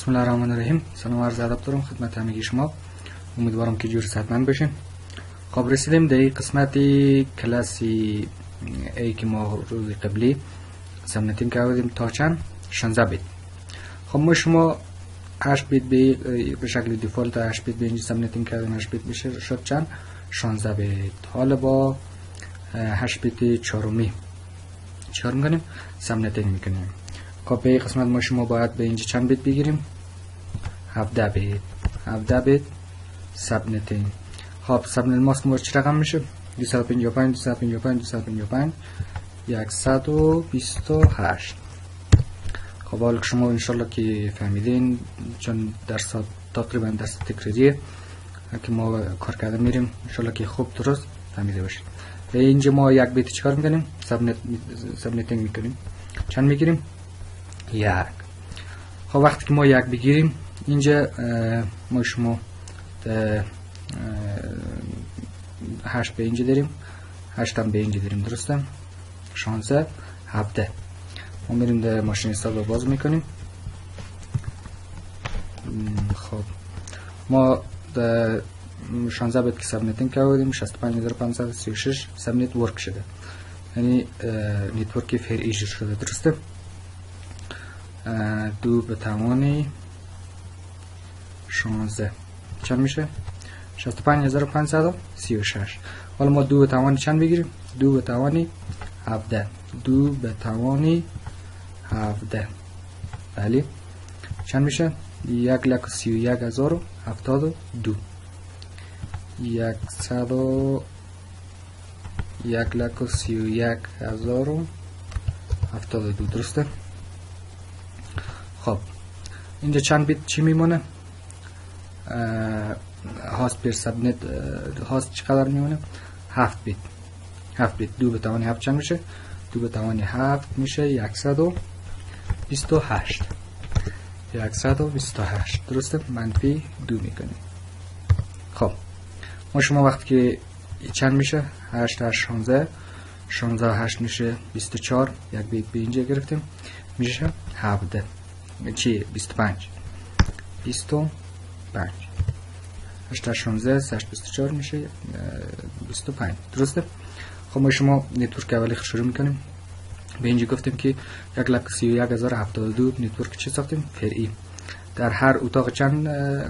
بسم الله الرحمن الرحیم. سلام عرض ادب دارم خدمت همگی شما. امیدوارم که جور صحتمند باشین. خب رسیدیم در این قسمتی کلاسی ای که ما روز قبلی سمنتیم که بودیم تا چند 16 بیت. خب ما شما 8 بیت به شکل دیفالت 8 بیت به اینجا سمنتیم کردیم، 8 بیت بشه شد چند 16 بیت. حالا با 8 بیت چهارمی چیکار میکنیم؟ سمنتینگ میکنیم. خب به این قسمت ما شما باید به اینجا چند بیت بگیریم؟ 17 بیت. 17 بیت سبنتینگ. خب سبنت ماسک ما چه رقم میشه؟ 255 255 255 128. خب حالا شما انشالله که فهمیدین، چون درس تقریبا درس تکراریه که ما کار کرده میریم، انشالله که خوب درست فهمیده باشید. و اینجا ما یک بیت چیکار میکنیم؟ سبنتینگ میکنیم. چند میگیریم؟ یک. خب وقتی که ما یک بگیریم اینجا ما شما 8 به اینجا داریم، 8 هم به اینجا داریم، درسته؟ 16 17. ما میریم در ماشین حساب رو باز میکنیم. خب ما 16 بیت که سبنتینگ کردیم 65536 سبنت ورک شده، یعنی نتورک فرعی شده، درسته؟ 2 به توان 16 چند میشه؟ 65536. حالا ما 2 به توان چند بگیریم؟ 2 به توان 17. 2 به توان 17 بله چند میشه؟ 1,31,072. 1,31,072 درسته؟ خب اینجا چند بیت چی میمونه؟ هاست پر سبنت هاست چقدر میمونه؟ 7 بیت. 7 بیت. 2 به توان 7 چند میشه؟ 2 به توان 7 میشه 128. 128 درسته؟ منفی 2 میکنیم. خب ما شما وقتی که چند میشه؟ 8 8 16 16 8 میشه 24. یک بیت به اینجا گرفتیم میشه 17 چی؟ 25 25 8 16 8 24 میشه 25 درسته؟ خب ما شما نتورک اولی شروع میکنیم. به اینجا گفتیم که 1,31,072 نتورک چی ساختیم؟ فرعی. در هر اتاق چند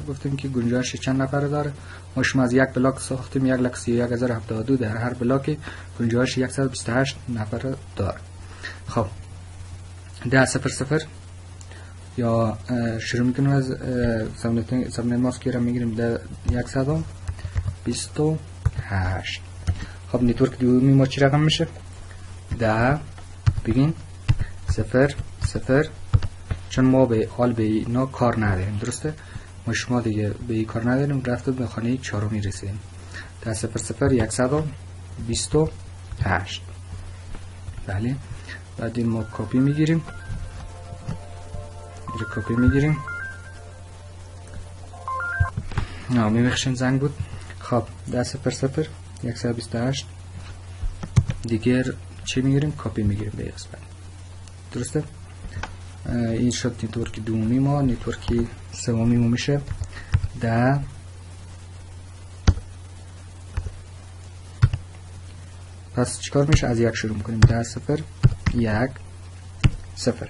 گفتیم که گنجایش چند نفر داره؟ ما شما از یک بلاک ساختیم 1,31,072، در هر بلاک گنجایش 128 نفر داره. خب 10:00 یا شروع میکنیم از سبنت ماسک را میگیریم در 128. خب نتورک دومی ما چی رقم میشه؟ 10 بگین 0 0. چون ما به حال به اینا کار نداریم، درسته؟ ما شما دیگه به این کار نداریم. رفتیم به خانه چهارمی رسیدیم. 10:00 128 بله. بعد ما کپی میگیریم، کپی میگیریم. میخشین زنگ بود. خب 10:00 128 دیگر چی میگیریم؟ کپی میگیریم به اسم، درسته؟ این شد نتورک دومی ما. نتورک سومی ما میشه 10 پس چیکار میشه؟ از یک شروع میکنیم. 10 0 1 0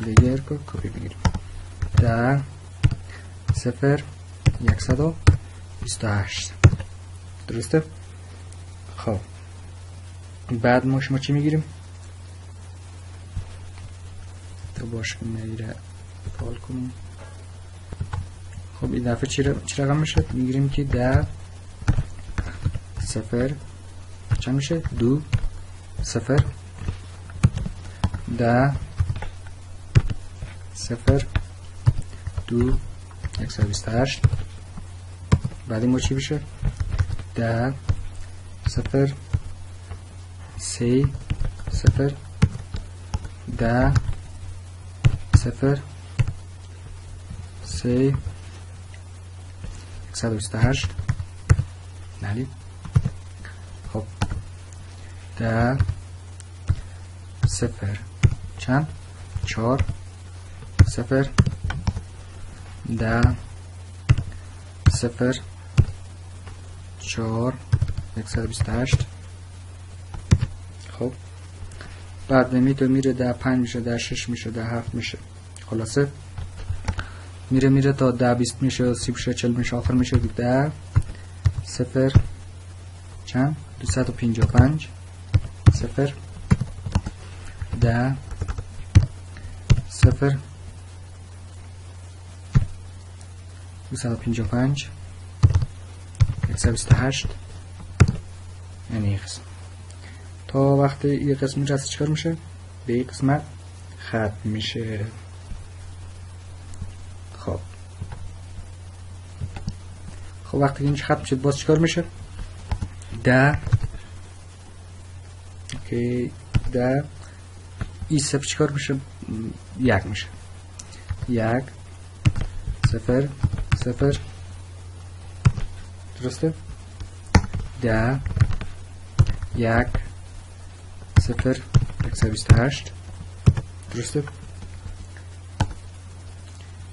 دیگر کو کپی بگیریم. 10 0 128 درسته؟ خب بعد ما شما چی میگیریم؟ تو باش که میره فعال کنیم. خب این دفعه چی رقم میشه؟ میگیریم که 10 0 چند میشه؟ 2 0 10 0 2 128. بعدی ما چی بشه؟ 10 0 3 0 10 0 3 128 بله. خب 10 0 چند؟ 4 0 10 0 4 128. خب بعد میره 10 5 میشه، 10 6 میشه، 10 7 میشه. خلاصه میره تا 10 20 میشه، 30 میشه، 40 میشه، آخر میشه 10 0 چند 255 0 10 0 255 128. یعنی این قسم. تا وقتی این قسم میرسه چکار میشه؟ به این قسمت ختم میشه. خب وقتی اینجا ختم شد باز چکار میشه؟ 10 اوکی 10 این صفر چکار میشه؟ 1 میشه. 1 0 0 درسته؟ 10 1 0 128 درسته؟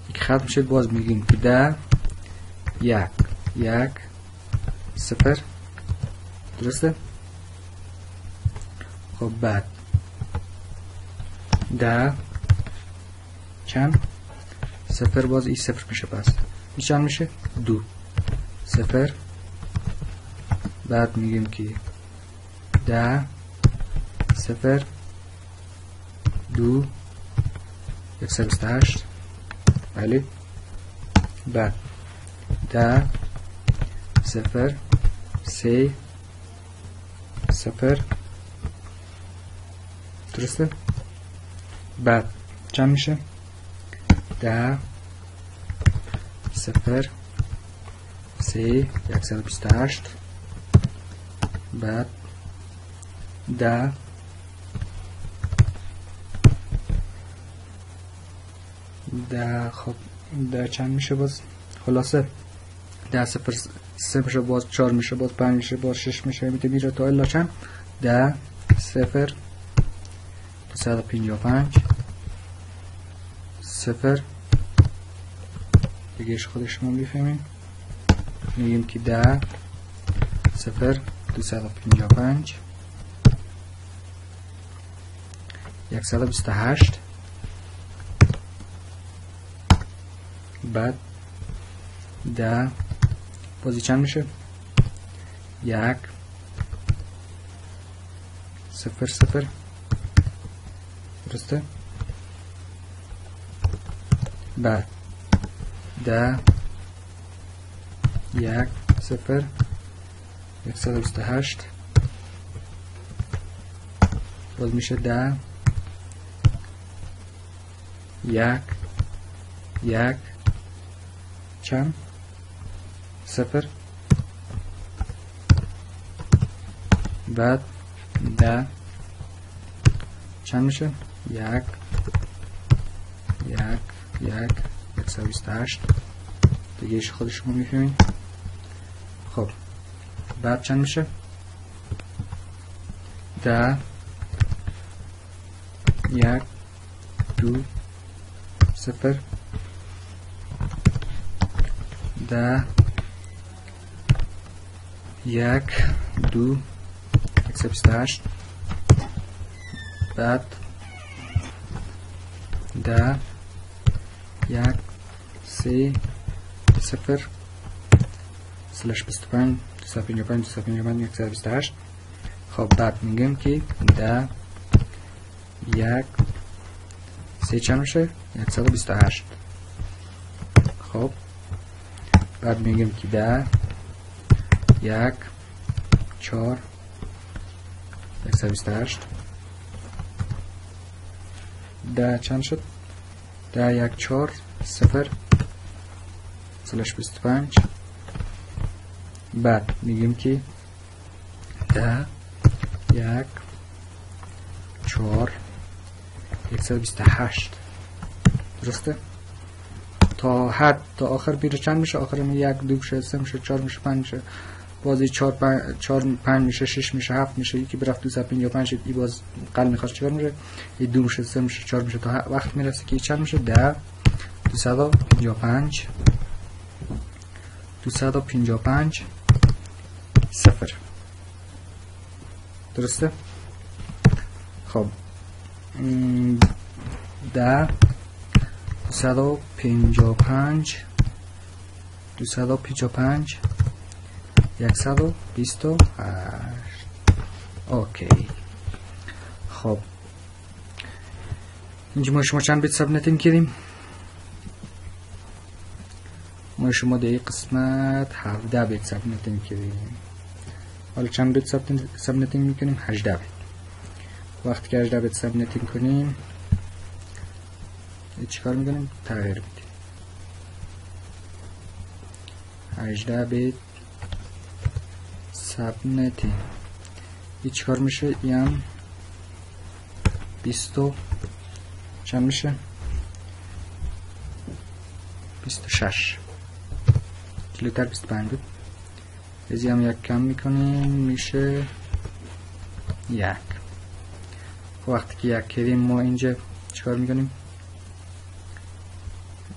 یک ختم میشه باز میگیم که 10 1 1 0 درسته؟ خب بعد 10 چند 0 باز این 0 میشه. پس این چند میشه؟ 2 0 بعد میگیم که 10 0 2 128. بله بعد 10 0 3 0 درسته؟ بعد چند میشه؟ 10 0 3 128. بعد 10 خب 10 چند میشه باز؟ خلاصه 10 0 3 میشه، باز 4 میشه، باز 5 میشه، باز 6 میشه، میره تا الا چند؟ 10 0 255 0 دیگه خودش ما میفهمیم. میگیم که 10 0 255 128. بعد 10 بازی چند میشه؟ 1 0 0 درسته؟ بعد 10 1 0 128 باز میشه 10 1 1 چند 0 بعد 10 چند میشه؟ 1 1 1 128 دیگه ایش خود شما میفهمین. خب بعد چند میشه؟ 10 1 2 0 10 1 2 128 بعد 10 1 3 0 سلش 25 255 128. خب بعد میگیم که 10 1 3 چند میشه؟ 128. خب بعد میگیم که 10 1 4 128 10 چند شد؟ 10 1 4 0 سلش 25. بعد میگیم که 10 1 4 128 درسته؟ تا حد تا آخر بیره چند میشه؟ آخر 1 2 میشه، 3 میشه، 4 میشه، 5 میشه، بازی 4 5 میشه، 6 میشه، 7 میشه، یکی برفت 255 شد، ای باز قلب میخواد چیکار میشه، ای 2 میشه، 3 میشه، 4 میشه، تا وقت میرسه که چند میشه 10 255 255 0. درسته؟ خب 10 255 255 128. اوکی. خب اینجا ما شما چند بیت سابنتینگ کردیم؟ ما شما در این قسمت 17 بیت سابنتینگ کردیم. حالا چند بیت سابنتینگ میکنیم؟ 18 بیت. وقتی که 18 بیت سابنتینگ کنیم چیکار میکنیم؟ تغییر میدیم. 18 بیت سابنتینگ این چیکار میشه؟ این 20 چند میشه؟ 26 جلوتر 25 بود. ازی هم یک کم میکنیم میشه 1. وقتی که 1 کردیم ما اینجا چیکار میکنیم؟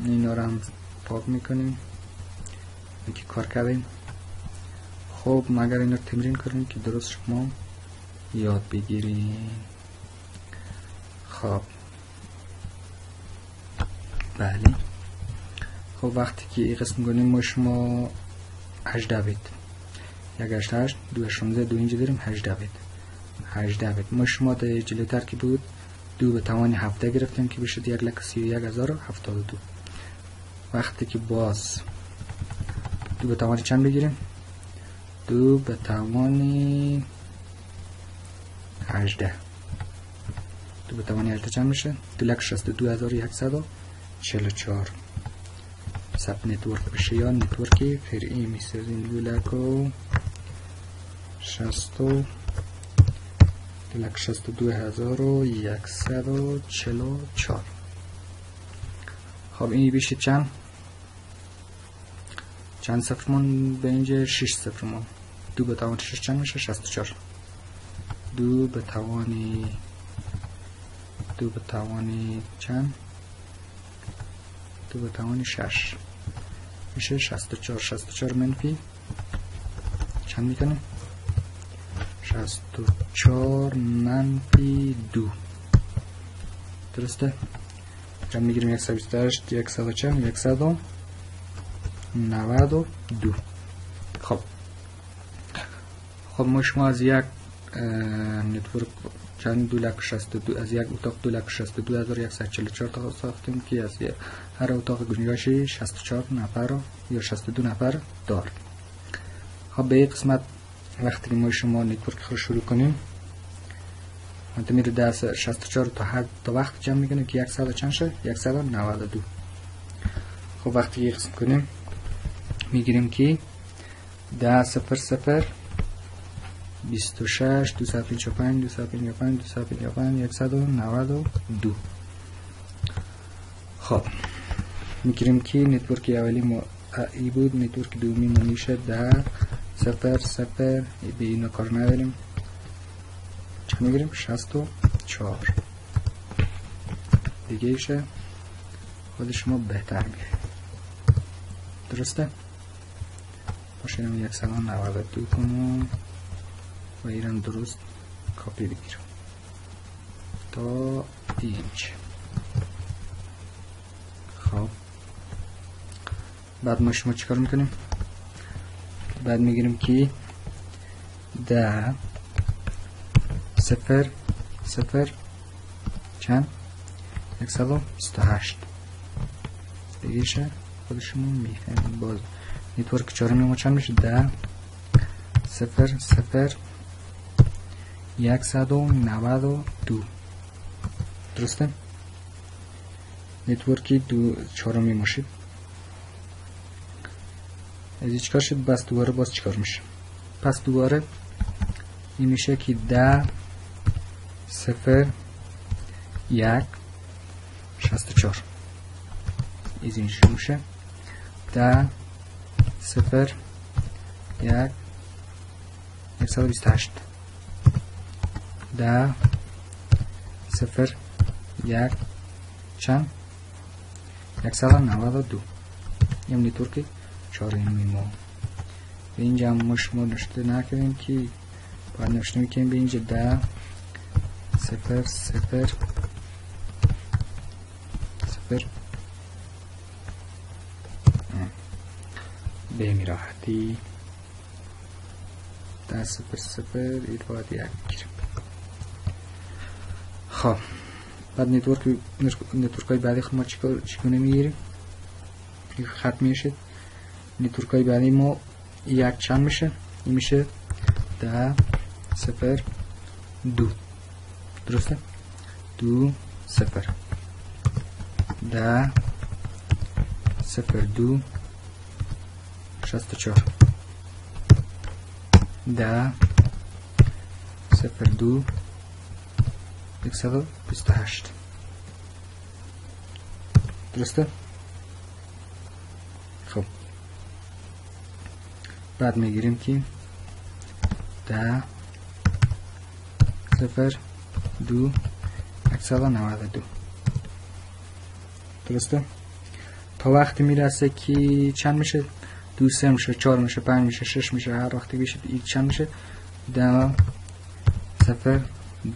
اینا رو هم پاک میکنیم که کار کردیم. خب مگر اینا رو تمرین کنیم که درست شما یاد بگیریم. خب بله. خب وقتی که این قسم کنیم ما شما 18 بیت 188 216 2 اینجا داریم 18 بیت 18 بیت ما شما در جلوتر که بود 2 به توان 17 گرفتیم که بشد 1,31,072. وقتی که باز 2 به توان چند بگیریم؟ 2 به توان 18 2 به توان 18 چند میشه؟ 2,62,144. سب نتورک بشه یا نتورکی فرعی میسازیم 2,62,144. خب این بشه چند صفرمون به اینجا 6 صفرمون. 2 به توان 6 چند میشه؟ 64. 2 به توان چند؟ 2 به توان 6 میشه 64. 64 منفی چند میکنه؟ 64 منفی 2. درسته؟ چند میگیریم؟ 128 100 چند؟ 192. خب ما شما از یک نتورک چند 262 از یک اتاق 262,144 تا ساختیم که از هر اتاق گنجایش 64 نفر یا 62 نفر دار. خب به این قسمت وقتی ما شما نتورک رو شروع کنیم انت میره 64 تا وقت جمع میکنه که 100 چند شه؟ 192. خب وقتی این قسم کنیم میگیریم که 10 0 0 26 255 255 255 192. خب میگیریم که نتورک اولی ما ای بود، نتورک دومی ما میشه 10 0 0 به اینا کار نداریم. چند میگیریم؟ 64 دیگه ایشه خود شما بهتر میگه. درسته؟ باشیم 192 کنم و ایران درست کپی بگیرم تا اینج. خب بعد ما شما چیکار میکنیم؟ بعد میگیریم که 10 0 0 چند؟ 128 دیگه شه خودشمون میفهمیم. باز نتورک چهارمی ما چند میشه؟ 10 0 0 192. درسته؟ نتورکی چهارمی ماشید از این چکار شد؟ بس دوباره باز چکار میشه؟ پس دوباره این میشه که 10 0 1 64 این میشه 10 0 1 128 10 0 1 چند 192 همینطور که 4 ما به اینجا مش ما نشته نکردیم که باید نشته میکنیم به اینجا 10 0 0 0 به می راحتی 10 0 0 اید باید یک بگیریم. خب بعد نتورک های بعدی خود ما چگونه میگیریم؟ خط میشید. نتورک های بعدی ما یک چند میشه؟ این میشه 10 0 2 درسته؟ 2 0 10 0 2 64 10 0 2 128 درسته؟ خب بعد میگیریم که 10 0 2 192 درسته؟ تا وقتی میرسه که چند میشه؟ 2 3 میشه، 4 میشه، 5 میشه، 6 میشه، هر وقتی بشه این چند میشه؟ 10 0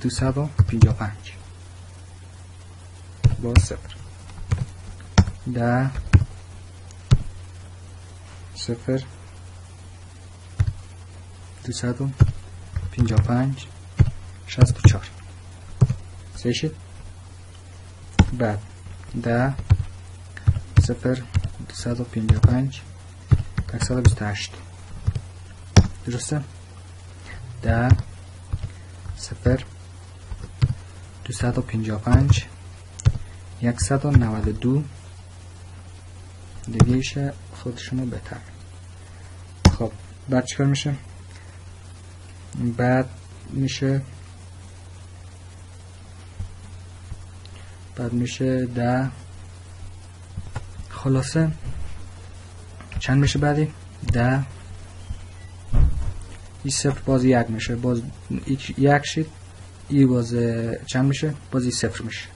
255 با 0 10 0 255 64 سه شد. بعد 10 0 255 128 درسته؟ 10 0 255 192 دیگه خودشونو بهتر. خب بعد چیکار میشه؟ بعد میشه 10 خلاصه چند میشه بعدی؟ 10 این صفر باز یک میشه، باز یک شد، این باز چند میشه؟ باز این صفر میشه،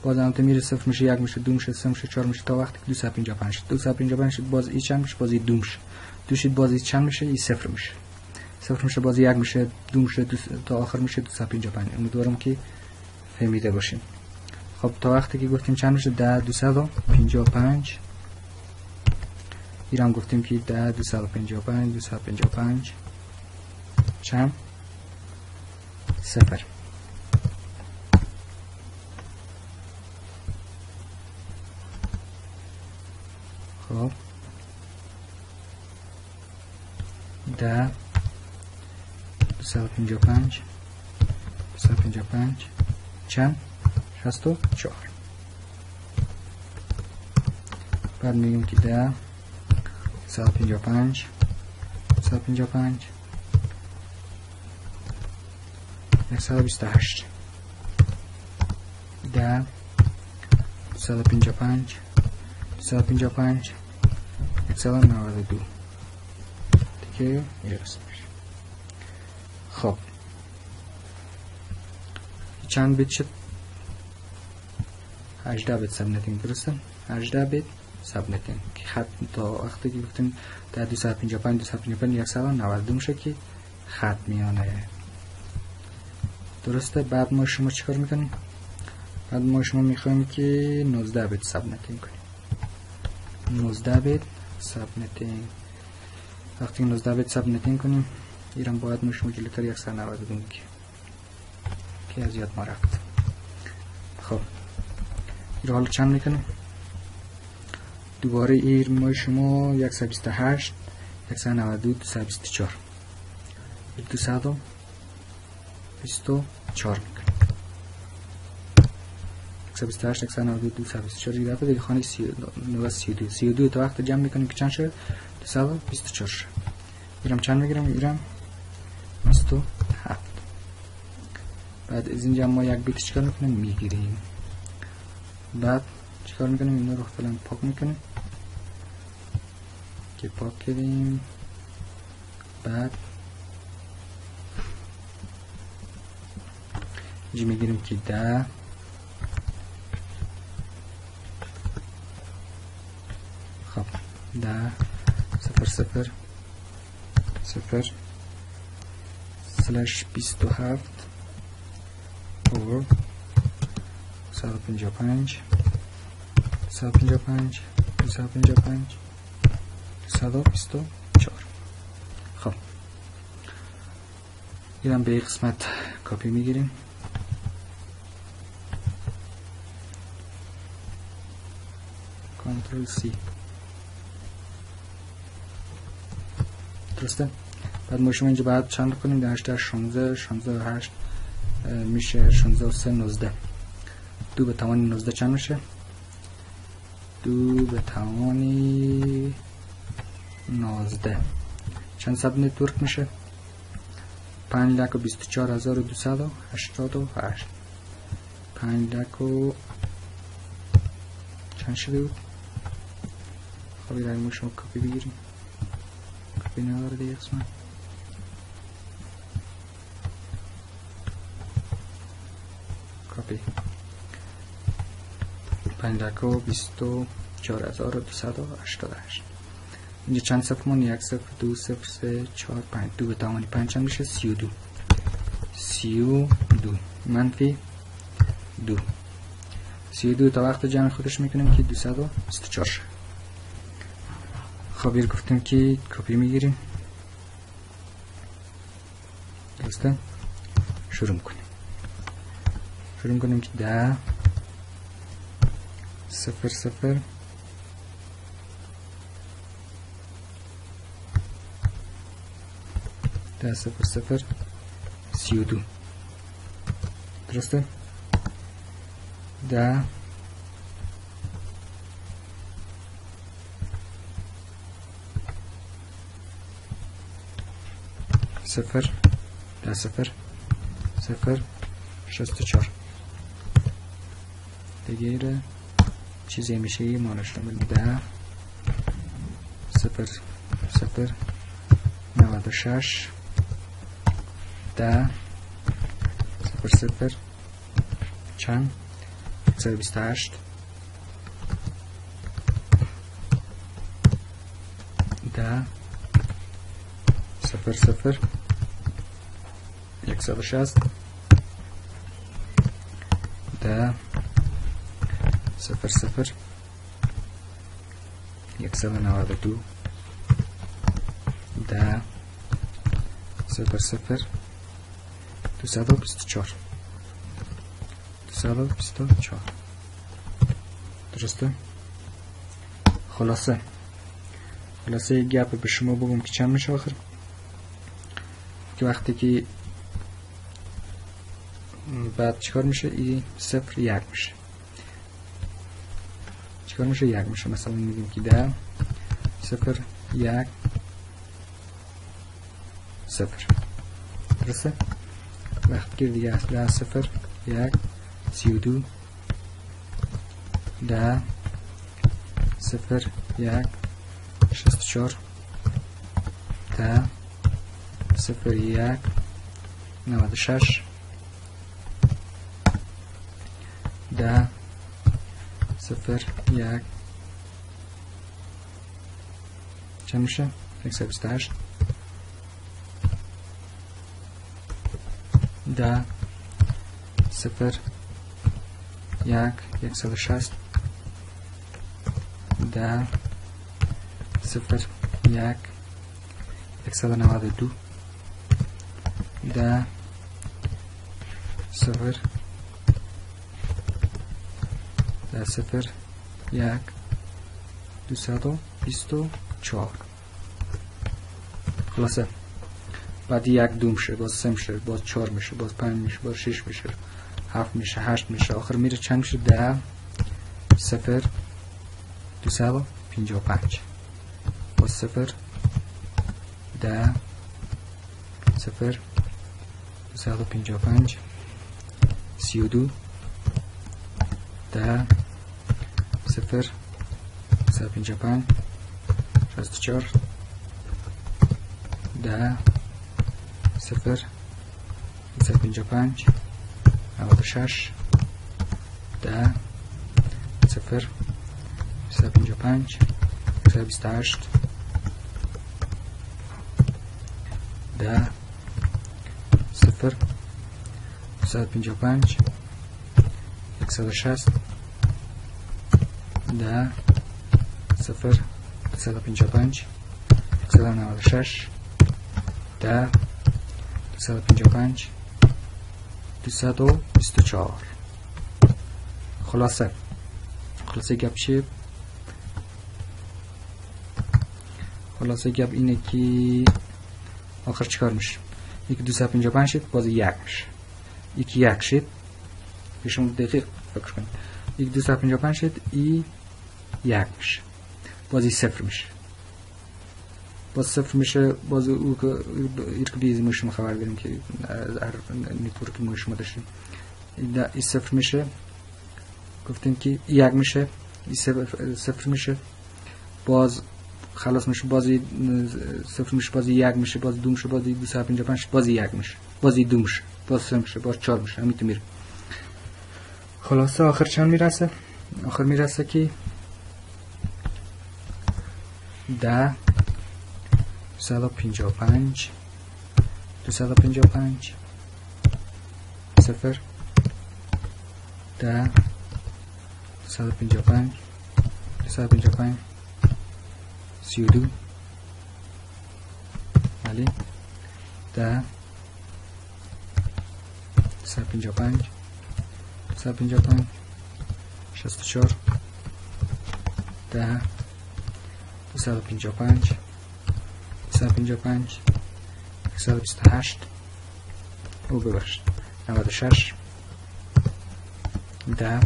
باز هم میره صفر میشه، یک میشه، دو میشه، سه میشه، چهار میشه، تا وقتی 255 شد. 255 شد باز این چند میشه؟ باز این دو میشه، دو شد باز این چند میشه؟ این صفر میشه، صفر میشه، باز یک میشه، دو میشه، تا آخر میشه 255. امیدوارم که فهمیده باشیم. خب تا وقتی که گفتیم چند میشه؟ 10 255 ایران گفتیم که 10 255 چند؟ صفر. خب 10 255 چند؟ 64. بعد میگیم که 10 255 128 10 255 192 دیگه میرسیم. خب چند بیت شد؟ 18 بیت سابنتینگ درسته؟ 18 بیت سابنتینگ که خط تا وقتی که گفتیم 10 255 192 میشه که خط میانه درسته. بعد ما شما چیکار میکنیم؟ بعد ما شما میخوایم که 19 بیت سابنتینگ کنیم. 19 بیت سابنتینگ. وقتی 19 بیت سابنتینگ کنیم ایران باید ما شما جلوتر 192 میگه که از یاد ما رفت. خب این حالا چند میکنیم؟ دوباره ایر ما شما 128 192 224 224 میکنیم. 128 192 224 دیگه دیگه خانه 32 تا وقت جمع میکنیم که چند شد؟ 224 شد. ایرم چند میگیرم؟ ایرم 27. بعد از اینجا ما یک بیت چیکار میکنیم؟ میگیریم. بعد چیکار میکنیم؟ اینا رو فعلا پاک میکنیم که پاک کردیم. بعد اینجا میگیریم که 10 خب 10 0 سلش 27 over 155 224. خب اینم به این قسمت کپی میگیریم. کنترل سی. درسته؟ بعد ما شما اینجا باید چند کنیم؟ 18 16 8 میشه 16 3 19. 2 به توان 19 چند میشه؟ 2 به توان 19 چند سب نتورک میشه؟ 5,24,288. 5 لک و چند شده بود؟ خب این ما شما کپی بگیریم. کپی نداره دیگه قسمت. کپی 5,24,288. اینجا چند صفر من؟ 1 0 2 0 3 4 5. 2 به توان 5 چند میشه؟ 32. 32 منفی 2. 32 تا وقت جمع خودش میکنیم که 224 شد. خب این گفتیم که کپی میگیریم. درسته؟ شروع میکنیم که 10 0 0 10 0 0 32. درسته؟ 10 0 10 0 0 64. دیگه چیزی میشه یه مانش نمیدیم. 10 0 0 96 10 0 0 چند 128 10 0 0 160 10 0 0 192 10 0 0 224. درسته؟ خلاصه یه گپ به شما بگم که چند میشه آخر. که وقتی که بعد چیکار میشه؟ این 0 1 میشه. چیکار میشه؟ 1 میشه. مثلا میگیم که 10 0 1 0. درسته؟ وقتی که دیگه 10 0 1 32 10 0 1 64 10 0 1 96 10 0 1 چند میشه؟ 128 10 0 1 160 10 0 1 192 10 0 0 1 224. خلاصه بعد 1 2 میشه، باز 3 میشه، باز 4 میشه، باز 5 میشه، باز 6 میشه، 7 میشه، 8 میشه، آخر میره چند میشه؟ 10 0 255 باز 0 10 0 255 32 10 0 255 64 10 0 255 96 10 0 255 128 10 0 255 160 10 0 255 196 10 255 224. خلاصه گپ چیه؟ خلاصه گپ اینه که آخر چیکار میشه؟ یکی 255 شد باز یک میشه، یکی یک شد بهشون دقیق فکر کنید، یکی 255 شد ای یک میشه، بازی صفر میشه، باز صفر میشه، باز او که ایرکلیزی ما شما خبر داریم که هر نتورکی ما شما داشتیم ای صفر میشه، گفتیم که یک میشه، ای صفر میشه، باز خلاص میشه، بازی صفر میشه، بازی یک میشه، باز دو میشه، بازی 255 بازی یک میشه، بازی دو میشه، باز سه میشه، باز چهار میشه، همین تو میره. خلاصه آخر چند میرسه؟ آخر میرسه که 10 255 255 0 10 255 255 32 بله 10 255 255 64 10 255 255 128 او ببخشید 96 10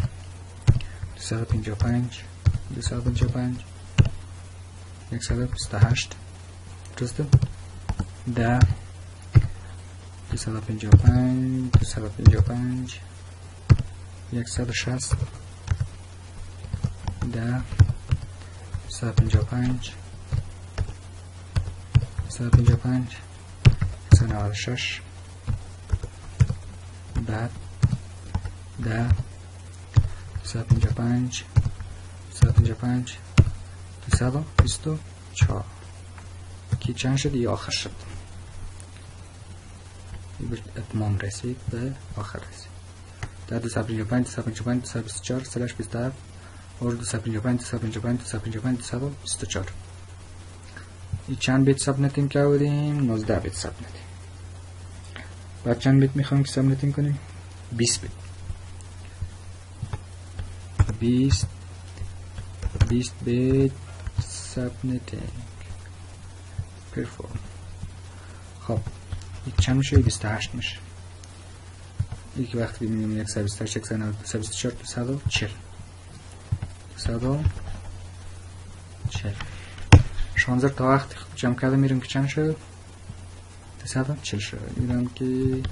255 255 128 درسته 10 255 255 160 10 255 255 196 بعد 10 255 255 224 که چند شد یا آخر شد اتمام رسید به آخر رسید 255 255 224 سلش 27 اور 255 255 255 224 این چند بیت ساب نتیم که بودیم 19 بیت ساب نتیم بعد چند بیت میخوایم که ساب نتیم کنیم 20 بیت 20 بیت ساب نتیم پرفورم. خب این چند میشه؟ 28 میشه. یکی وقتی میبینیم 128 124 240 16 تا وقتی جمع کرده میریم که چند شد 240 شد. میرم که یک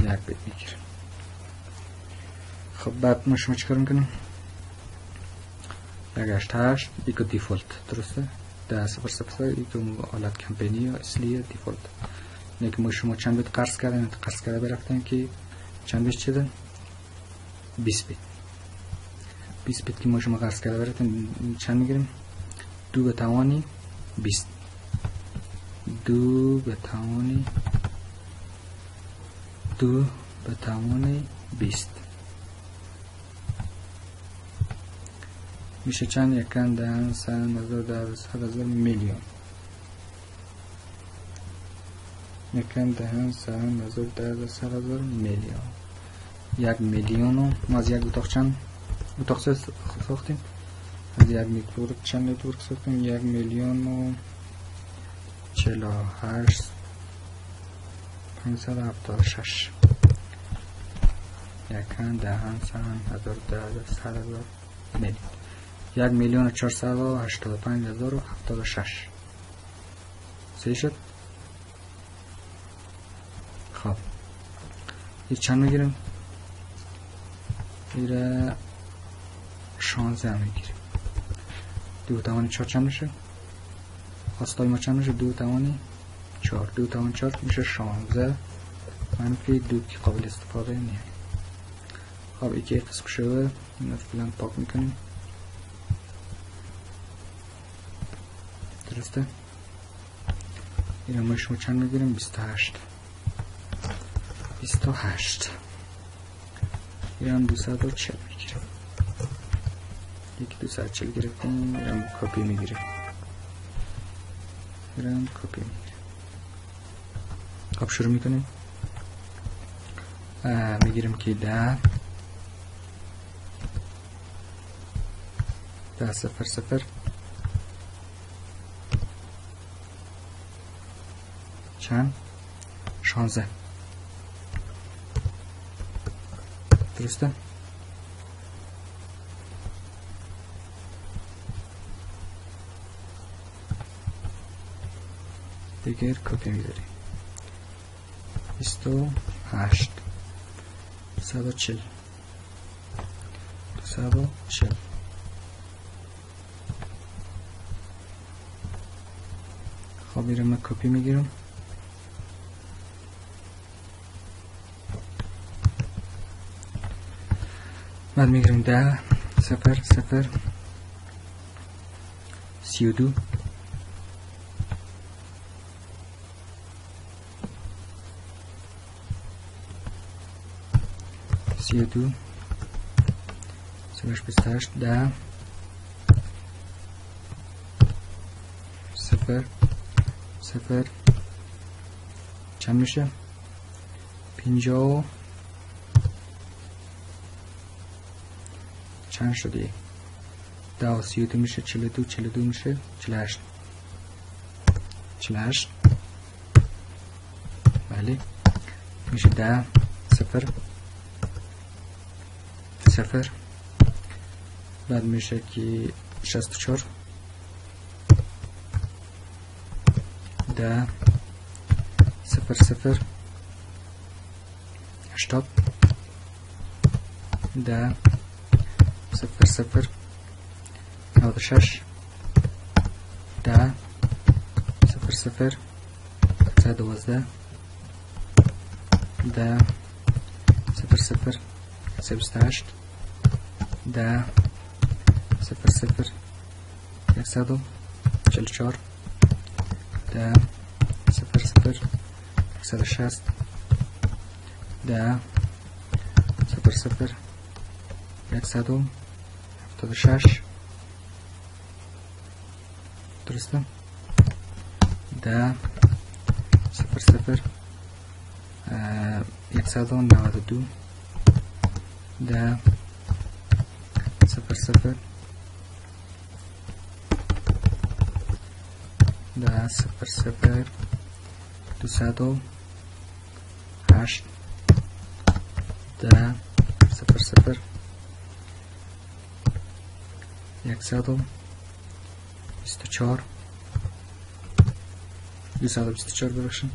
بیت میگیرم. خب بعد ما شما چیکار میکنیم؟ برگشت 8 ایکو دیفولت درسته 10 0 0 ایکو حالت کمپینی یا اصلی دیفولت. اینه که ما شما چند بیت قرض کردن برفتن که چند بیت شدن 20 بیت 20 بیت که ما شما قرض کرده برفتن چند میگیریم 2 به توانی 20 2 به توانی 20 میشه چند؟ یکن دهن سن هزار ده صد هزار میلیون یکن دهن سن هزار ده صد هزار میلیون 1 میلیون ما از یک اتاق چند اتاق ساختیم؟ از یک نتورک چند نتورک ساختیم؟ 1 میلیون و 48 576 یکن دهن سن هزار ده صد هزار میلیون 1 میلیون و 485,076 صحیح شد؟ خب یک چند میگیریم؟ میره 16 میگیریم 2 توانی 4 چند میشه؟ آستای ما چند میشه؟ 2 توانی 4 2 توانی 4 میشه 16 منفی 2 که قابل استفاده نیست. خب یکی قسم شده، این رو فعلا پاک میکنیم. درسته؟ این رو مشمو چند میگیریم؟ 28. این هم 240 میگیریم. یکی 240 گرفتیم، این هم کپی میگیریم. خب شروع میکنیم. میگیریم که 10 0 چند 16. درسته؟ دیگر کپی میذاریم. 28 240 خب میرم من کپی میگیرم. بعد میگیریم 10 0 32 28 10 0 چند میشه؟ 50 چند شده؟ 10 و 32 میشه 42 میشه 48. بله میشه 10 0 بعد میشه که 64 10 0 80 10 0 96 10 0 112 10 0 28 10 0 144 10 0 160 10 0 176 درسته؟ 10 0 192 10 0 10 0 208 10 0 124 224 ببخشید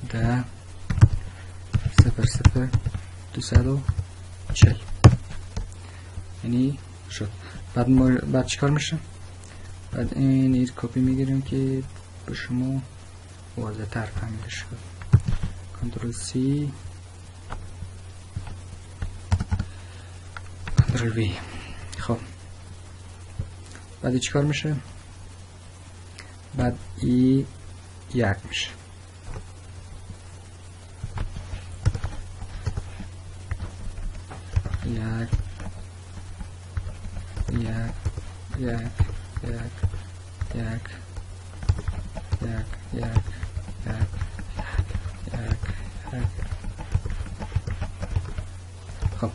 10 0 240 یعنی شد. بعد چیکار میشه؟ بعد این کپی میگیریم که به شما واضح تر فهمیده شد. کنترل سی کنترل وی. خب بعد چیکار میشه؟ بعد ای 1 میشه. خب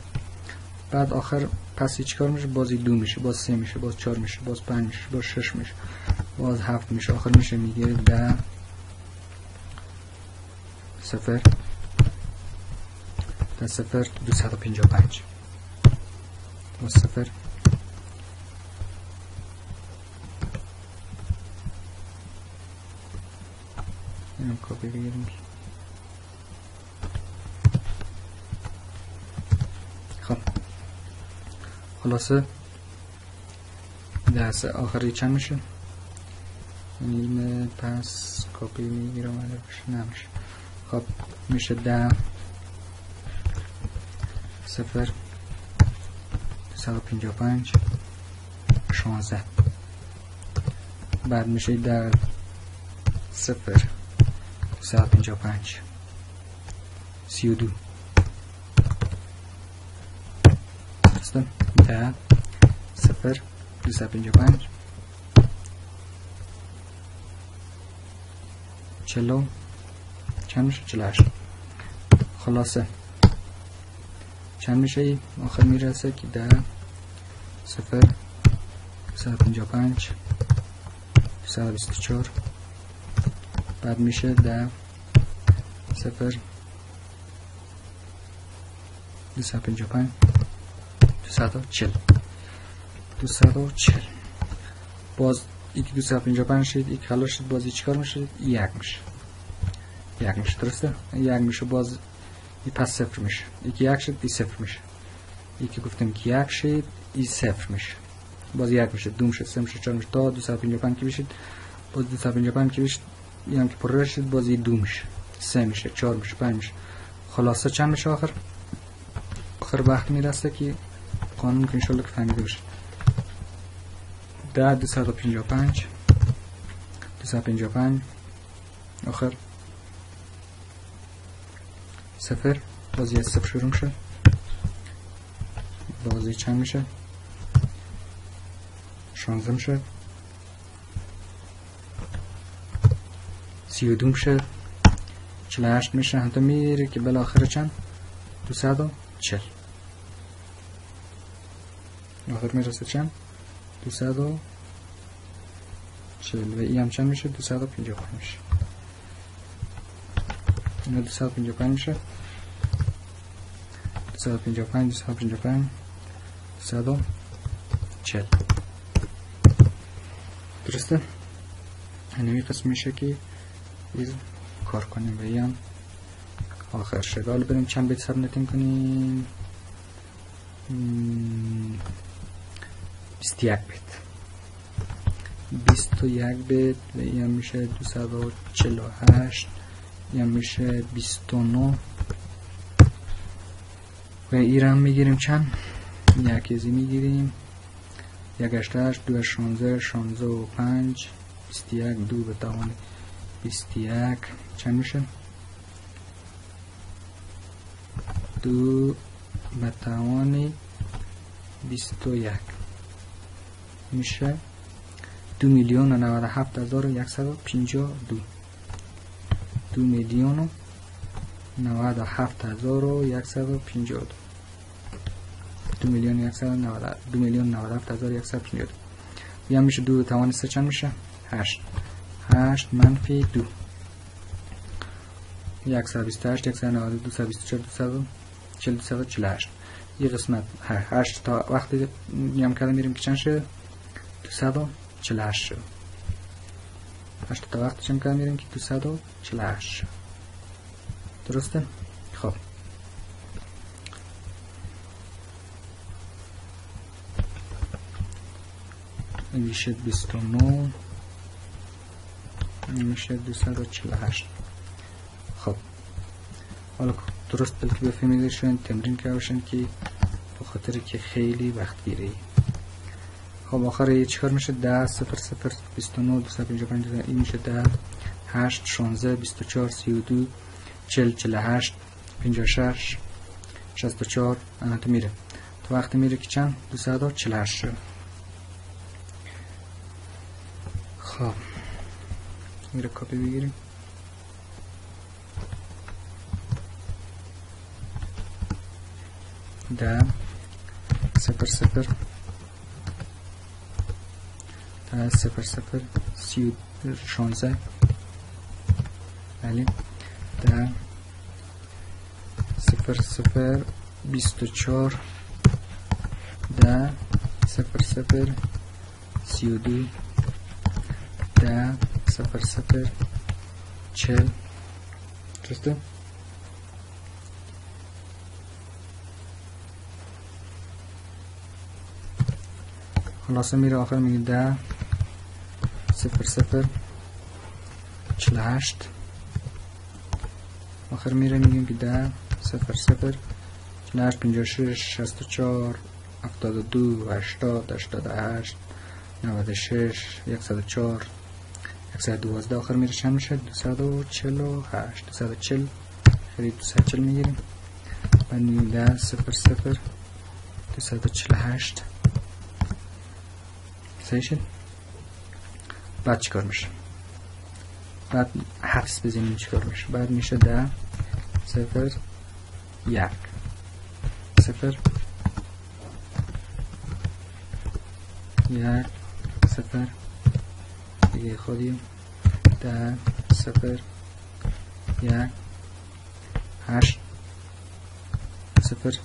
بعد آخر پس چیکار میشه؟ بازی 2 میشه، باز 3 میشه، باز 4 میشه، باز 5 میشه، باز 6 میشه، باز 7 میشه، آخر میشه میگه 10 0 255 باز 0 اینم کپی بگیریم. خب خلاصه دسته آخری چند میشه؟ یعنی پس کپی میگیرم نمیشه. خب میشه 10 0 255 16. بعد میشه 10 0 255 32. درسته؟ 10 0 255 40 چند میشه؟ 48. خلاصه چند میشه؟ آخر میرسه که 10 0 255 224. بعد میشه 10 0 255 240. باز یکی 255 شد، یک خلاص شد، باز چیکار میشه؟ یک میشه. درسته؟ یک میشه، باز این پس 0 میشه. یکی یک شد، این 0 میشه. یکی گفتم که یک شد، این 0 میشه. باز یک میشه، 2 میشه، 3 میشه، 4 میشه، تا 255 که بشید. باز 255 که بشید، یعنی که پر شد، باز این 2 میشه، 3 میشه، 4 میشه، 5 میشه. خلاصه چند میشه آخر وقت میرسه که قانون که انشالله که فهمیده بشه. 10 255 آخر 0 باز یه 0 شروع میشه. بازی چند میشه؟ 16 میشه، 32 میشه، 48 میشه. هم تا میره که بالاخره چند؟ 240. آخر میرسه چند؟ 240. و ای هم چند میشه؟ 255 میشه. اینا 255 میشه. 255 240. درسته؟ اینوی قسم میشه که این کار کنیم و این آخر شد. حالا بریم چند بیت سبنتیم کنیم. 21 بیت 21 بیت و این میشه 248. این میشه 29 و این هم میگیریم چند؟ یک ازی میگیریم 188 2 16 16 و 5 21 2 به توان 21 چند میشه؟ 2 به توان 21 میشه 2,097,152. 2,097,152. 2,097,152 یا میشه 2 به توان 3 چند میشه؟ 8 منفی 2 128 192 224 248. یه قسمت 8 تا وقتی میام کردم میریم که چند شد؟ 248 شد. 8 تا وقتی چند کردم میریم که 248 شد. درسته؟ خب این میشه 29 این میشه 248. خب حالا درست بلکه بفهمیدشون تمرین کردشون که بخاطر که خیلی وقت گیری. خب آخر یه چیکار میشه؟ 10 0 0 29 255 این میشه 10 8 16 24 32 40 48 56 64 تو میره تو وقتی میره که چند؟ 248 شد. خب میره کپی بگیریم 10 0 0 10 0 0 16 بله 10 0 0 24 10 0 0 32 10 0 0 40 درسته؟ خلاصه میره آخر میگه 10 0 0 48 آخر میره میگیم که 10 0 0 48 56 64 72 80 88 96 104 112 آخر میره چند میشه 248 240 خیلی 240 میگیریم و 19 0 0 248 صحیح شد. بعد چیکار میشه؟ بعد حدس بزنیم چیکار میشه. بعد میشه 10 0 1 0 1 0 دیگه خودیم 10 0 1 8 0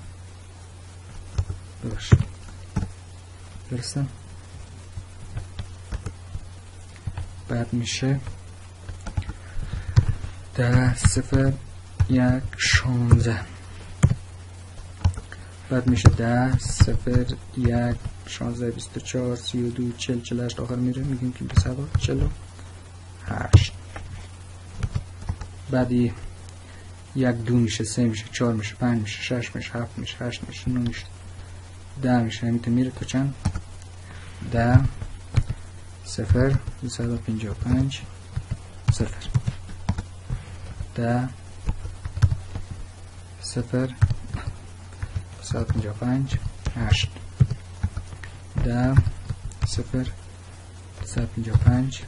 درسته. بعد میشه 10 0 1 16 بعد میشه 10 0 1 16 24 32 40 48 آخر میره میگیم که 248 بعدی 1 2 میشه 3 میشه 4 میشه 5 میشه 6 میشه 7 میشه 8 میشه 9 میشه 10 میشه همیته میره تا چند 10 0 255 0 10 0 255 8 10 0 255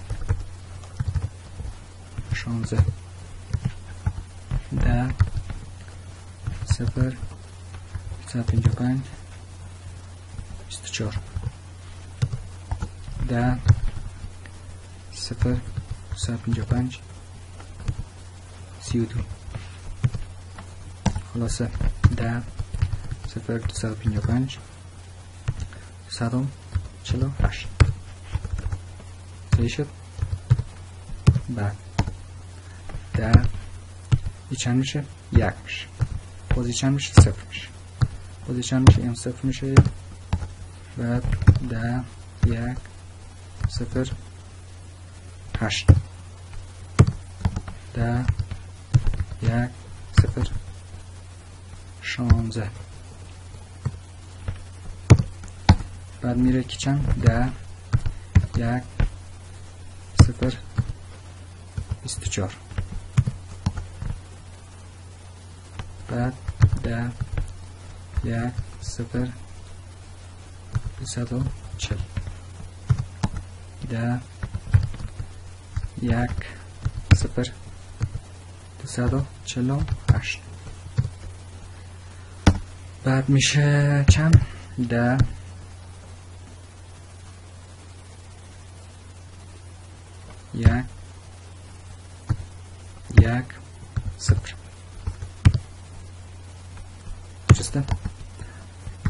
16 10 0 255 24 10 0 255 32 خلاصه 10 0 255 248 صحیح شد. بعد 10 این چند میشه؟ 1 میشه. بازی چند میشه؟ 0 میشه. بازی چند میشه؟ این 0 میشه. بعد 10 1 0 8 10 1 0 16 بعد میره که چند 10 1 0 24 بعد 10 1 0 240 10 1 0 248 بعد میشه چند 10 1 1 0 درسته.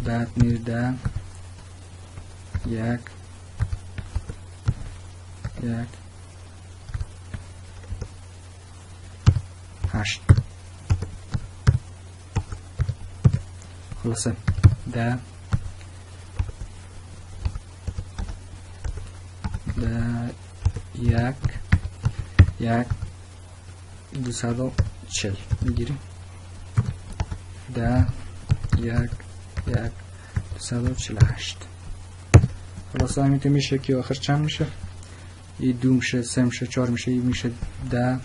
بعد میره 10 1 1 8 خلاصه 10 1 1 240 میگیریم 10 1 1 248 خلاصه همیته میشه که آخر چند میشه این 2 میشه 3 میشه 4 میشه این میشه 10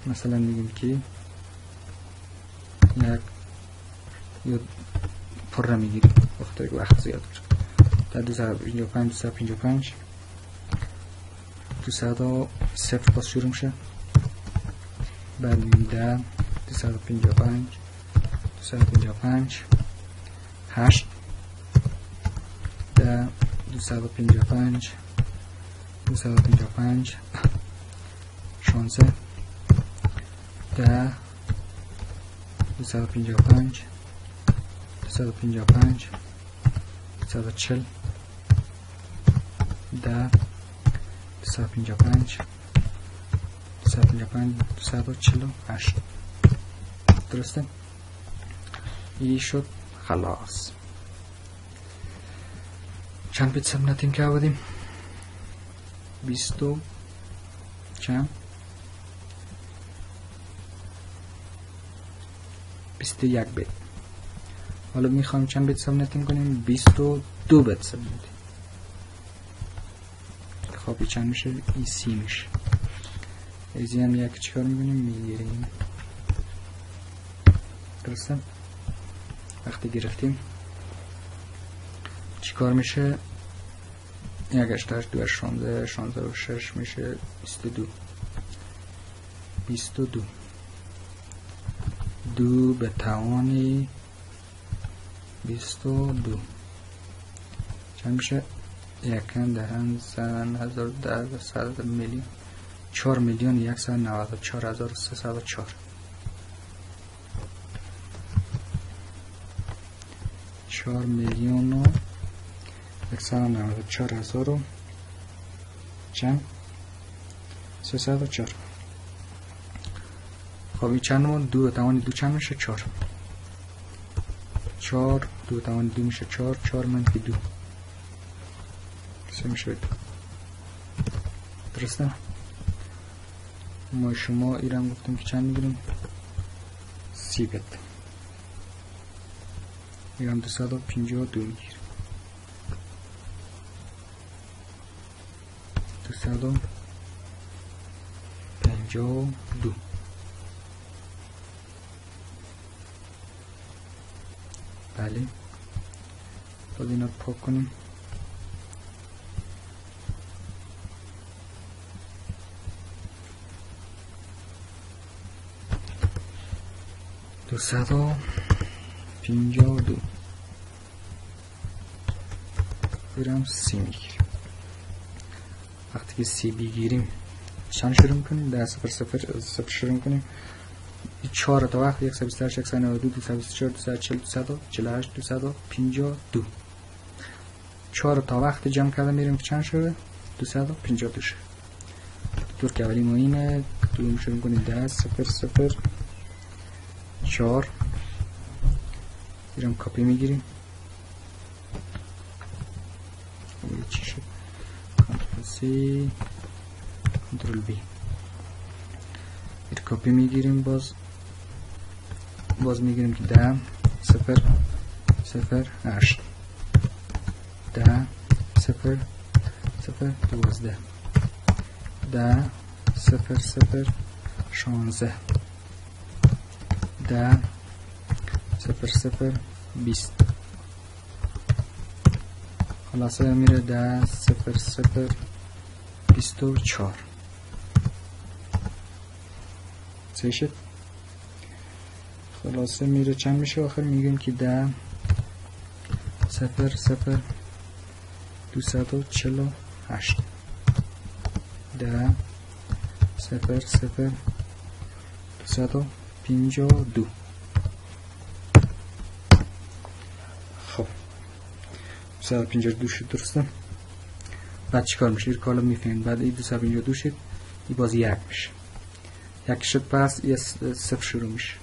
مثلا میگیم که یک یا پر را میگیریم وقت زیاد بشه 255 255 200 باز شروع میشه بعد میگیم 10 255 255 8 10 255 255 16 10 255 255 240 10 255 255 248 درسته. این شد خلاص. چند بیت سمنتیم که آوردیم 20 چند 21 بیت. حالا میخوایم چند بیت سابنتینگ کنیم؟ 22 بیت سابنتینگ. خب چند میشه؟ ای سی میشه. ایزی هم یک چیکار میکنیم؟ میگیریم. درسته؟ وقتی گرفتیم چیکار میشه؟ 1 8 8 2 16 16 و 6 میشه 22 2 به توانی 22 چند میشه؟ 1 دهن زن 1010 100 میلیون 4 میلیون 194,304 4 میلیون و 194,000 چند؟ 304. خب این چند رو 2 توان 2 چند میشه؟ 4 2 توان 2 میشه 4 منفی 2 سه میشه 2. درسته؟ ما شما ایران گفتیم که چند میگیریم؟ 30 بیت. ایران 252 میگیریم. 252 بله. باز اینا رو پاک کنیم. دوصد و 52 برم 30 میگیریم. وقتی که 30 بگیریم چند شروع میکنیم؟ 10 0 0 0 شروع میکنیم. 4 تا وقت 128 192 224 240 248 252 4 تا وقت جمع کرده میریم که چند شده؟ 252 شد. دور که اولی ما اینه. دوم شروع میکنیم 10 0 0 4 میرم کپی میگیریم. چی شد؟ کنترل سی کنترل بی کپی میگیریم. باز میگیریم که 10 0 0 8 10 0 0 12 10 0 0 16 10 0 0 20 خلاصه میره 10 0 0 24 سه شد. خلاصه میره چند میشه آخر؟ میگیم که 10 0 0 248 10 0 0 252 خب 252 شد. درسته؟ بعد چیکار میشه؟ این کالا میفهمید. بعد این 252 شد این باز 1 میشه. 1 شد پس یه 0 شروع میشه.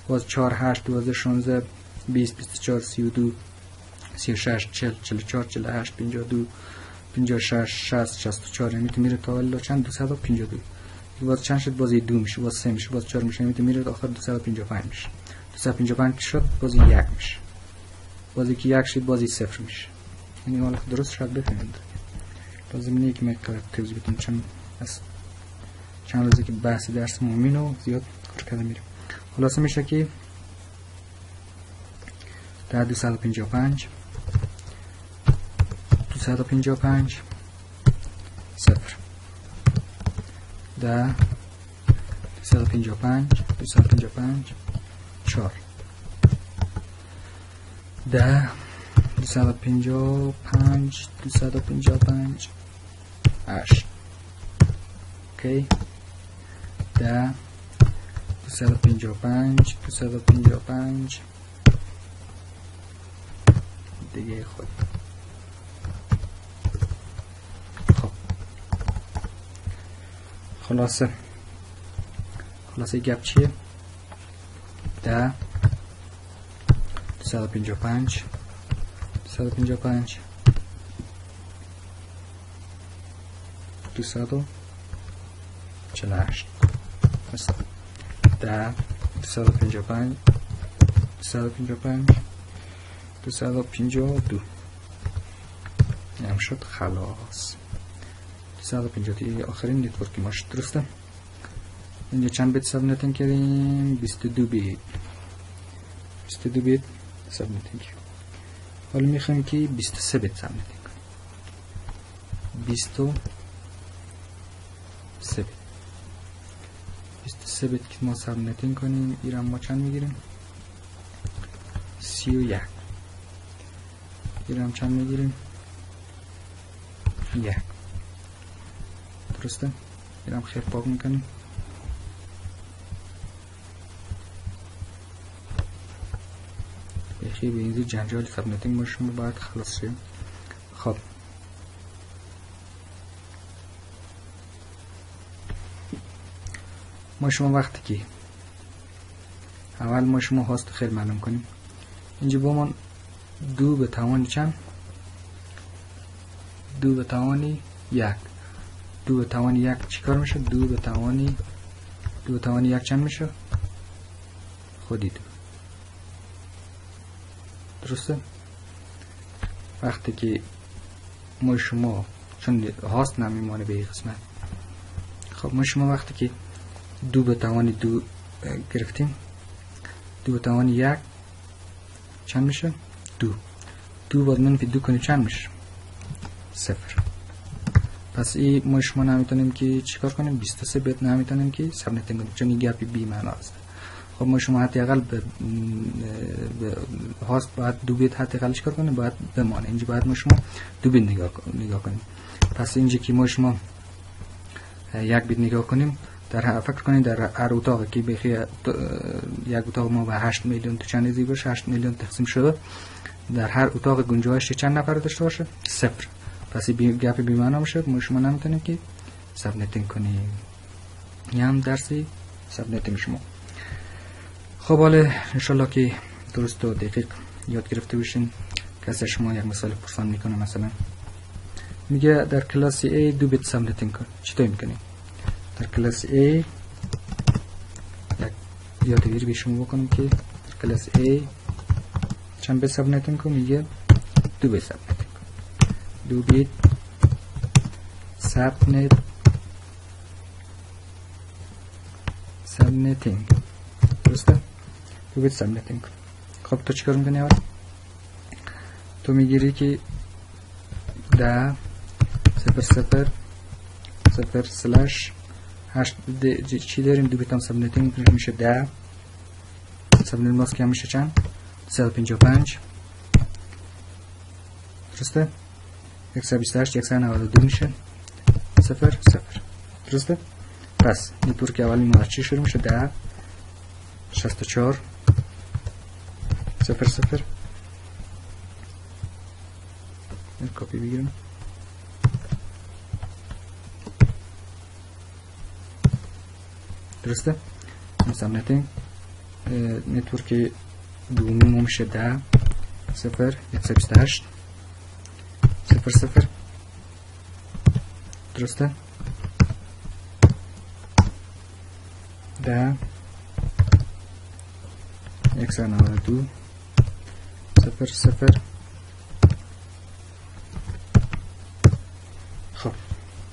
باز 4 8 12 16 20 24 32 36 40 44 48 52 56 60 64 میتونه میره تا الا چند؟ 252. باز چند شد؟ باز 2 میشه. باز 3 میشه. باز 4 میشه. میتونه میره تا آخر 255 میشه. 255 شد باز 1 میشه. باز که 1 شد باز 0 میشه. یعنی حالا درست شد بفهمید. لازم نیست که من توضیح بدم چند روزی که بحث درس مومینو زیاد کار کرده میریم. خلاصه میشه که 255 255 0 10 255 255 4 10 255 255 8 اوکی 10 255 255 دیگه خود. خب خلاصه گپ چیه؟ 10 255 255 255 48 10 255 255 252 هم شد. خلاص 250 آخرین نتورکی ما شد. درسته؟ اینجا چند بیت سابنتینگ کردیم؟ 22 بیت 22 بیت سابنتینگ. حالا میخوایم که 23 بیت سابنتینگ کنیم. 23 بیت که ما سابنتینگ کنیم ایران ما چند میگیریم؟ 31. ایران چند میگیریم؟ 1. درسته؟ ایران خیلی پاک میکنیم. به اینجا جنجال سابنتینگ ما شما باید خلاص شیم. خب ما شما وقتی که اول ما شما هاست خیلی معلوم کنیم. اینجا با من 2 به توان چند؟ 2 به توان 1. 2 به توان 1 چیکار میشه؟ 2 به توان 1 چند میشه؟ خودی 2. درسته؟ وقتی که ما شما چون هاست نمیمانه به این قسمت. خب ما شما وقتی که 2 به توان 2 گرفتیم، 2 به توان 1 چند میشه؟ 2. 2 باید منفی 2 کنیم چند میشه؟ 0. پس این ما شما نمیتونیم که چیکار کنیم؟ 23 بیت نمیتونیم که سابنتینگ کنیم چون این گپی بی معنا است. خب ما شما حداقل به هاست باید 2 بیت حداقل چیکار کنیم؟ باید بمانه. اینجا باید ما شما 2 بیت نگاه کنیم. پس اینجا که ما شما 1 بیت نگاه کنیم، در فکر کنید در هر اتاقی که بخی یک اتاق ما به 8 میلیون تو چند ازی باشه، 8 میلیون تقسیم شده، در هر اتاق گنجایش چند نفر داشته باشه؟ 0. پس این گپ بی معنا میشه. ما شما نمیتونیم که سابنتینگ کنیم. این هم درسی سابنتینگ شما. خب حالا انشالله که درست و دقیق یاد گرفته باشین. کسی شما یک مثال پرسان میکنه، مثلا میگه در کلاس A 2 بیت سابنتینگ کن. چطور میکنیم؟ در کلاس A یک یادگیری به شما بکنم که در کلاس A چند بیت سابنتینگ کن؟ میگه 2 بیت سابنتینگ کن. 2 بیت سابنتینگ. درسته؟ 2 بیت سابنتینگ کن. خب تو چیکار میکنی اول؟ تو میگیری که 10 0 0 سلش 8 چی داریم؟ 2 بیت هم سابنتینگ میشه 10. سابنتینگ باز که میشه چند؟ 355. درسته؟ 128 192 میشه 0 0. درسته؟ پس این طور که اولی ما چی شروع میشه؟ 10 64 0 0. این کپی بگیرم. درسته؟ سابنتینگ نتورک دومی ما میشه 10 0 128 0 0. درسته؟ 10 192 0 0. خب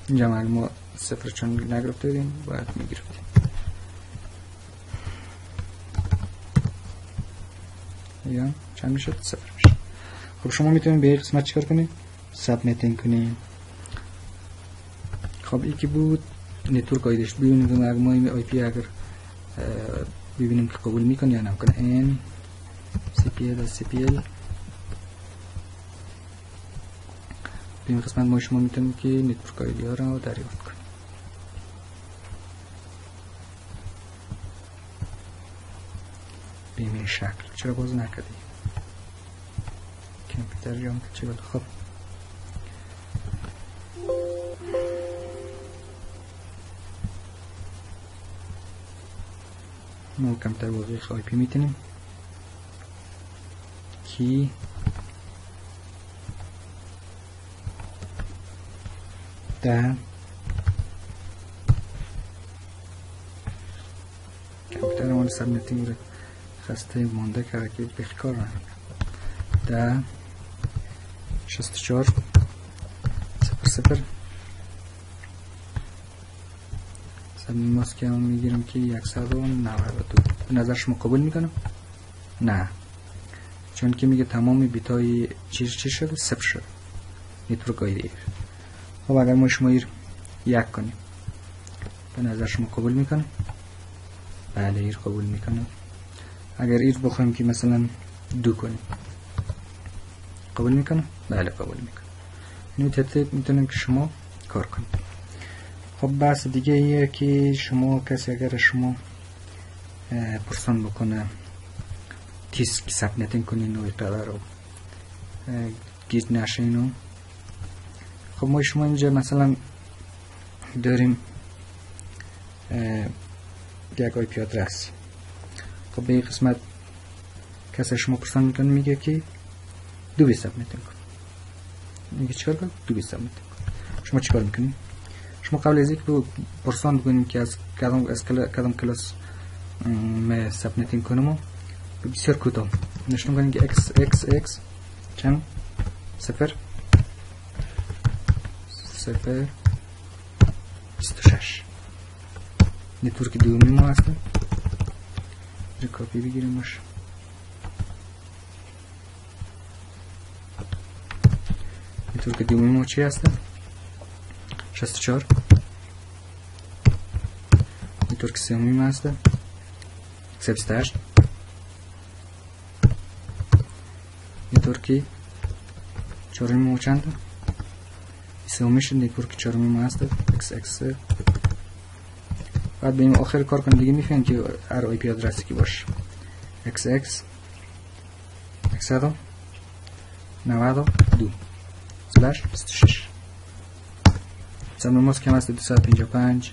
اینجا ما 0 چون نگرفته بودیم باید میگرفتیم. یا چند میشد؟ 0 میشه. خب شما میتونید به این قسمت چیکار کنید؟ سابنتینگ کنید. خب یکی بود نتورک آیدش ببینید ما آی پی اگر ببینیم که قبول میکنه یا نمیکنه. ان سی پی ال سی پی ال. به این قسمت ما شما میتونید که نتورک آیدی ها رو دریافت کنید. به این شکل. چرا باز نکردی؟ کامپیوتر جام که چه؟ خب ما کامپیوتر واقعی آی پی میتونیم کی سبنتینگ رو خسته مانده کرده که بخکار رو 10 64 00 سبنتینگ ماست که همون میگیرم که 192. به نظر شما قبول میکنم؟ نه، چون که میگه تمام بیت های چی شده؟ 0 شده. نتورک آیدی. خب اگر ما شما ایر 1 کنیم به نظر شما قبول میکنه؟ بله ایر قبول میکنه. اگر ایر بخوایم که مثلا 2 کنیم قبول میکنه؟ بله قبول میکنه. این ترتیب میتونیم که شما کار کنید. خب بحث دیگه ایه که شما کسی اگر شما پرسان بکنه تیز که سبنتینگ کنین و اقدار رو گیج نشین و خب ما شما اینجا مثلا داریم یک آی پی آدرس. خب به این قسمت کسی شما پرسان میکنه میگه که 2 بیت سبنتینگ کن. میگه چیکار کنم؟ 2 بیت سبنتینگ کن. شما چیکار میکنید؟ شما قبل از اینکه پرسان بکنیم که از کدام کلاس ما سبنتینگ کنم بسیار کوتاه نشون کنیم که x چند 0 26 نتورک دومی ما هست. کپی بگیریمش. نتورک دومی ما چی هست؟ 64. نتورک سومی ما هست 128. نتورک چهارمی ما چند؟ سومیش نتورک چهارمی ما هست XX. بعد بریم آخر کار کنیم دیگه میفهمیم که هر آی پی آدرسی که باشه XX 192 سلش 26 سمنون ماست که هم هست 255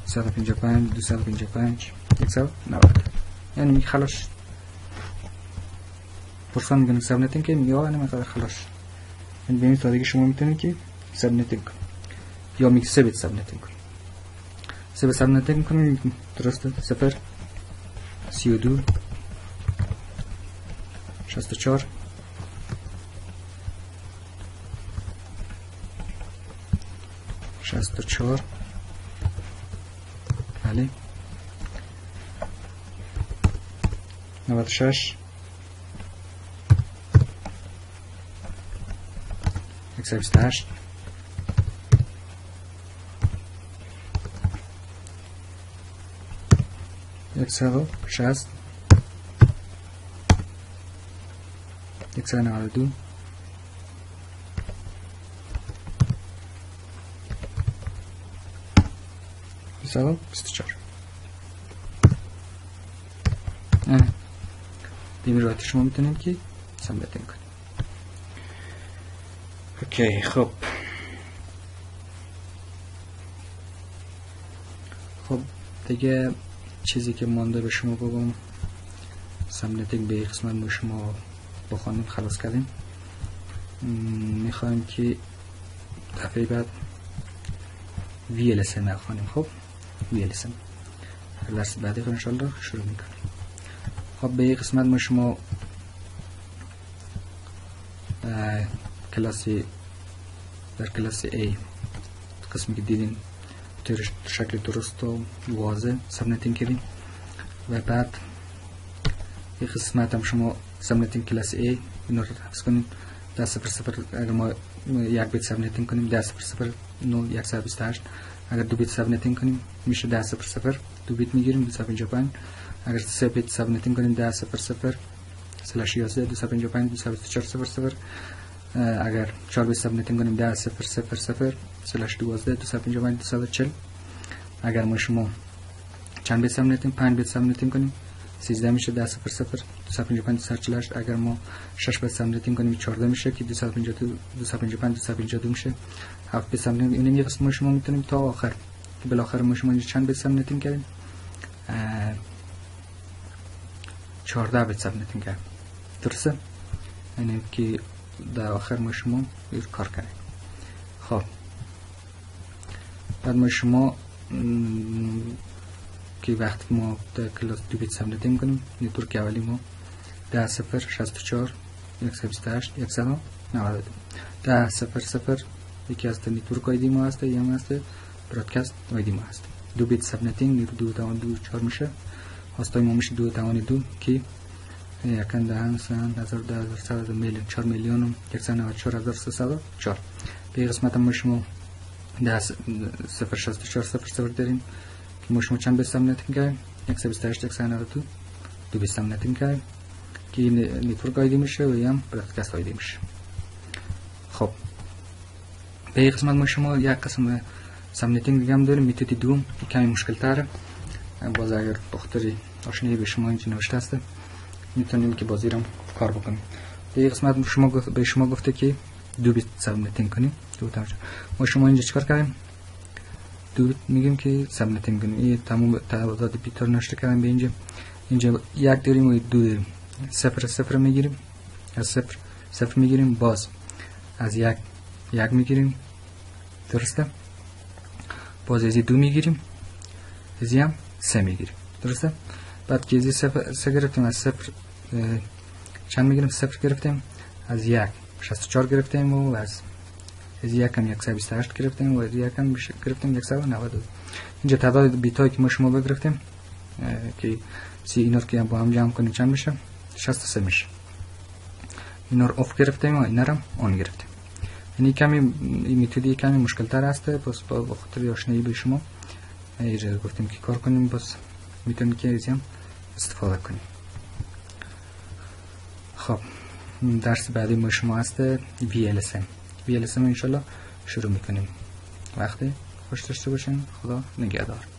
255 255 190. یعنی میگه خلاص پرسان میگن سبنتینگ که میگه آه نمیخواد خلاص. یعنی به این سادگی شما میتونید که سبنتینگ کنید یا میگه 3 بیت سبنتینگ کنید. 3 بیت سبنتینگ کنید درسته. 0 32 64 64 بله 96 128 160 192 24 دیم راحتی شما میتونید که سبنتینگ کنید. اوکی خب دیگه چیزی که مانده به شما بگم سبنتینگ به قسمت ما شما بخوانیم خلاص کردیم. میخوایم که دفعه بعد VLSM بخوانیم. خب VLSM درس بعدی ان شاء الله شروع میکنیم. خب به این قسمت ما شما در کلاس A قسمی که دیدین طور شکل درست و واضح سبنتینگ کردیم و بعد این قسمت هم شما سبنتینگ کلاس A این رو حفظ کنیم. 10.0.0 اگر ما 1 بیت سبنتینگ کنیم 10.0.0 128. اگر 2 بیت سبنتینگ کنیم میشه 10.0.0 2 بیت میگیریم 255. اگر 3 بیت سبنتینگ کنیم 10.0.0/11 255 224.0. اگر 4 بیت سبنتینگ کنیم 10.0.0/12 255 240. اگر ما شما چند بیت سبنتینگ 5 بیت سبنتینگ کنیم 13 میشه 10.0 255 248. اگر ما 6 بیت سبنتینگ کنیم 14 میشه که 252 255 252 میشه. 7 بیت سبنتینگ اینم یه قسم شما میتونیم تا آخر که بالاخره ما شما چند بیت سبنتینگ کردیم 14 بیت سبنتینگ کردیم درسته. یعنی که در آخر ما شما کار کردیم. خب بعد ما شما که وقتی ما در کلاس 2 بیت سابنت میکنیم نتورک اولی ما 10.0.64 128 192 10.0.0 یکی از نتورک آیدی ما هست، یا هست برادکست آیدی ما هست. 2 بیت سابنتینگ 2.24 میشه، هاستای ما میشه 2.2 که یکن دهن سن 1000 میلیون 4 میلیون 194304. به قسمت ما شما 10.0.64.00 داریم که ما شما چند بیت سابنت میکنیم 128 192 2 بیت سابنت میکنیم که نتورک آیدی میشه و یا برادکست آیدی میشه. خب به قسمت ما شما یک قسم سابنتینگ دیگه هم داریم، میتود دوم کمی مشکل تره. باز اگر دختری آشنایی به شما اینجا نوشته هسته میتونیم که بازی رو کار بکنیم. به قسمت به شما گفته که 2 بیت سابنتینگ کنیم. ما شما اینجا چیکار کردیم؟ 2 بیت میگیم که سابنتینگ کنیم. این تمام تعداد بیت رو نشته کردیم به اینجا یک داریم و 2 داریم. 0 میگیریم، از 0 میگیریم، باز از 1 میگیریم، درسته؟ باز از 2 میگیریم، از هم 3 میگیریم، درسته؟ بعد که از 3 گرفتیم، از 0 چند میگیریم؟ 0 گرفتیم، از 1 64 گرفتیم و از 1 هم 128 گرفتیم و از 1 هم گرفتیم 192. اینجا تعداد بیت هایی که ما شما بگرفتیم که اینا رو که با هم جمع کنیم چند میشه؟ 63 میشه. اینا رو آف گرفتیم و اینا رو هم آن گرفتیم. یعنی کمی این متدی کمی مشکل تر است، پس با خاطر آشنایی به شما اجازه گفتیم که کار کنیم، پس میتونیم که از هم استفاده کنیم. خب درس بعدی ما شما هست VLSM ان شاء الله شروع میکنیم. وقتی خوش داشته باشین. خدا نگهدار.